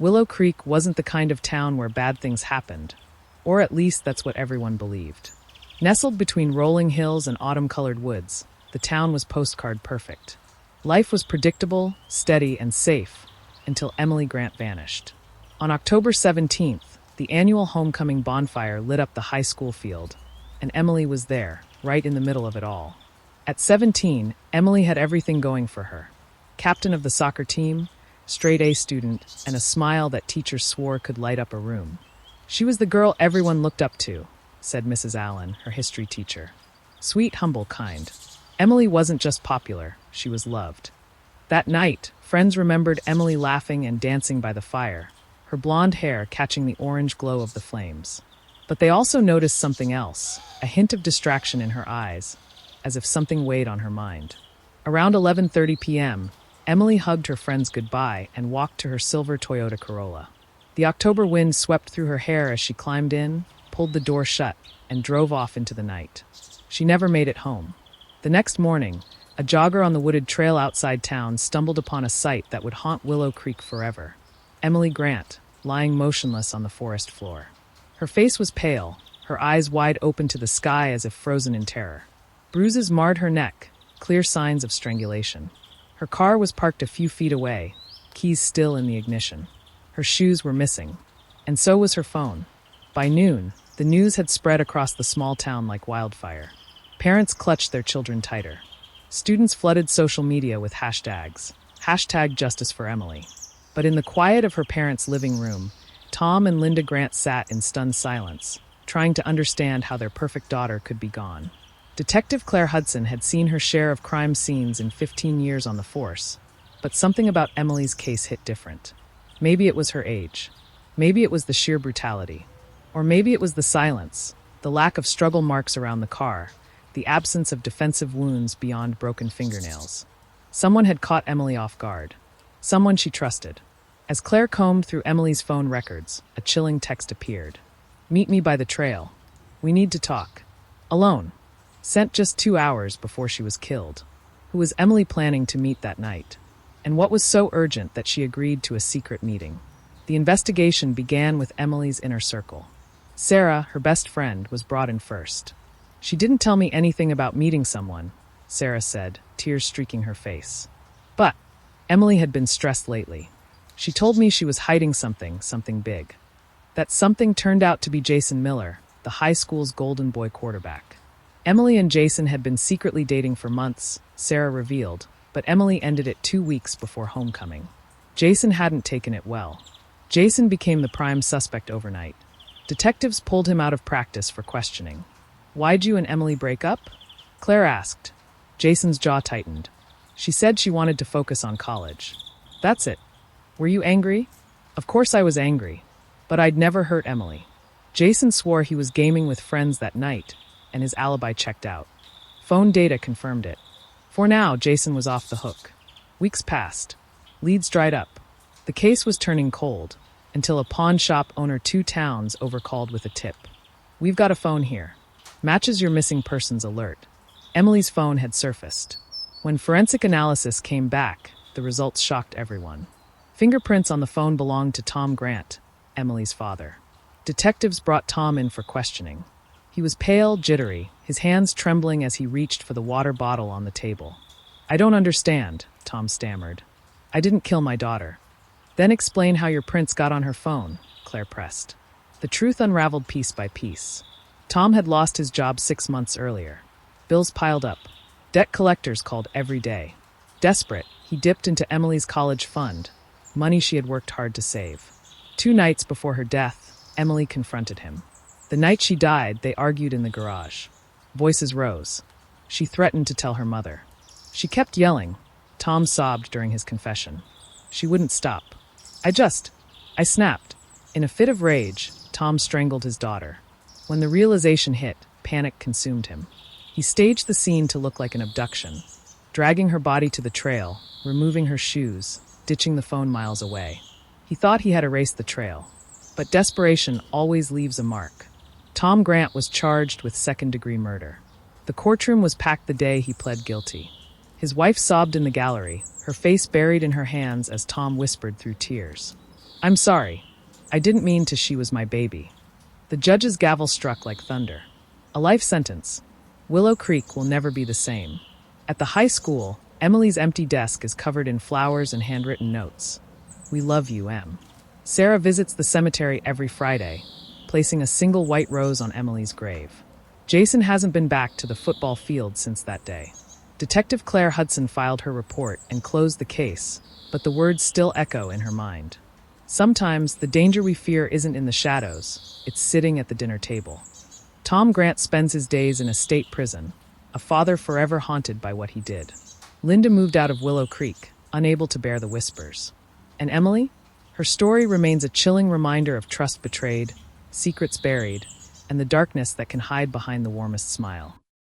Willow Creek wasn't the kind of town where bad things happened, or at least that's what everyone believed. Nestled between rolling hills and autumn-colored woods, the town was postcard perfect. Life was predictable, steady, and safe, until Emily Grant vanished. On October 17th, the annual homecoming bonfire lit up the high school field, and Emily was there, right in the middle of it all. At 17, Emily had everything going for her. Captain of the soccer team, straight-A student, and a smile that teachers swore could light up a room. She was the girl everyone looked up to, said Mrs. Allen, her history teacher. Sweet, humble, kind. Emily wasn't just popular, she was loved. That night, friends remembered Emily laughing and dancing by the fire, her blonde hair catching the orange glow of the flames. But they also noticed something else, a hint of distraction in her eyes, as if something weighed on her mind. Around 11:30 p.m., Emily hugged her friends goodbye and walked to her silver Toyota Corolla. The October wind swept through her hair as she climbed in, pulled the door shut, and drove off into the night. She never made it home. The next morning, a jogger on the wooded trail outside town stumbled upon a sight that would haunt Willow Creek forever. Emily Grant, lying motionless on the forest floor. Her face was pale, her eyes wide open to the sky as if frozen in terror. Bruises marred her neck, clear signs of strangulation. Her car was parked a few feet away, keys still in the ignition. Her shoes were missing, and so was her phone. By noon, the news had spread across the small town like wildfire. Parents clutched their children tighter. Students flooded social media with hashtags, #JusticeForEmily. But in the quiet of her parents' living room, Tom and Linda Grant sat in stunned silence, trying to understand how their perfect daughter could be gone. Detective Claire Hudson had seen her share of crime scenes in 15 years on the force, but something about Emily's case hit different. Maybe it was her age. Maybe it was the sheer brutality. Or maybe it was the silence, the lack of struggle marks around the car, the absence of defensive wounds beyond broken fingernails. Someone had caught Emily off guard. Someone she trusted. As Claire combed through Emily's phone records, a chilling text appeared. "Meet me by the trail. We need to talk. Alone." Sent just 2 hours before she was killed. Who was Emily planning to meet that night? And what was so urgent that she agreed to a secret meeting? The investigation began with Emily's inner circle. Sarah, her best friend, was brought in first. "She didn't tell me anything about meeting someone," Sarah said, tears streaking her face. But Emily had been stressed lately. "She told me she was hiding something big." That something turned out to be Jason Miller, the high school's golden boy quarterback. Emily and Jason had been secretly dating for months, Sarah revealed, but Emily ended it 2 weeks before homecoming. Jason hadn't taken it well. Jason became the prime suspect overnight. Detectives pulled him out of practice for questioning. "Why'd you and Emily break up?" Claire asked. Jason's jaw tightened. "She said she wanted to focus on college." "That's it. Were you angry?" "Of course I was angry, but I'd never hurt Emily." Jason swore he was gaming with friends that night, and his alibi checked out. Phone data confirmed it. For now, Jason was off the hook. Weeks passed. Leads dried up. The case was turning cold, until a pawn shop owner 2 towns overcalled with a tip. "We've got a phone here. Matches your missing persons alert." Emily's phone had surfaced. When forensic analysis came back, the results shocked everyone. Fingerprints on the phone belonged to Tom Grant, Emily's father. Detectives brought Tom in for questioning. He was pale, jittery, his hands trembling as he reached for the water bottle on the table. "I don't understand," Tom stammered. "I didn't kill my daughter." "Then explain how your prints got on her phone," Claire pressed. The truth unraveled piece by piece. Tom had lost his job 6 months earlier. Bills piled up. Debt collectors called every day. Desperate, he dipped into Emily's college fund, money she had worked hard to save. 2 nights before her death, Emily confronted him. The night she died, they argued in the garage. Voices rose. She threatened to tell her mother. She kept yelling. Tom sobbed during his confession. She wouldn't stop. I snapped. In a fit of rage, Tom strangled his daughter. When the realization hit, panic consumed him. He staged the scene to look like an abduction, dragging her body to the trail, removing her shoes, ditching the phone miles away. He thought he had erased the trail, but desperation always leaves a mark. Tom Grant was charged with second-degree murder. The courtroom was packed the day he pled guilty. His wife sobbed in the gallery, her face buried in her hands as Tom whispered through tears. I'm sorry. I didn't mean to. She was my baby. The judge's gavel struck like thunder. A life sentence. Willow Creek will never be the same. At the high school, Emily's empty desk is covered in flowers and handwritten notes. We love you, Em. Sarah visits the cemetery every Friday, placing a single white rose on Emily's grave. Jason hasn't been back to the football field since that day. Detective Claire Hudson filed her report and closed the case, but the words still echo in her mind. Sometimes the danger we fear isn't in the shadows, it's sitting at the dinner table. Tom Grant spends his days in a state prison, a father forever haunted by what he did. Linda moved out of Willow Creek, unable to bear the whispers. And Emily? Her story remains a chilling reminder of trust betrayed, secrets buried, and the darkness that can hide behind the warmest smile.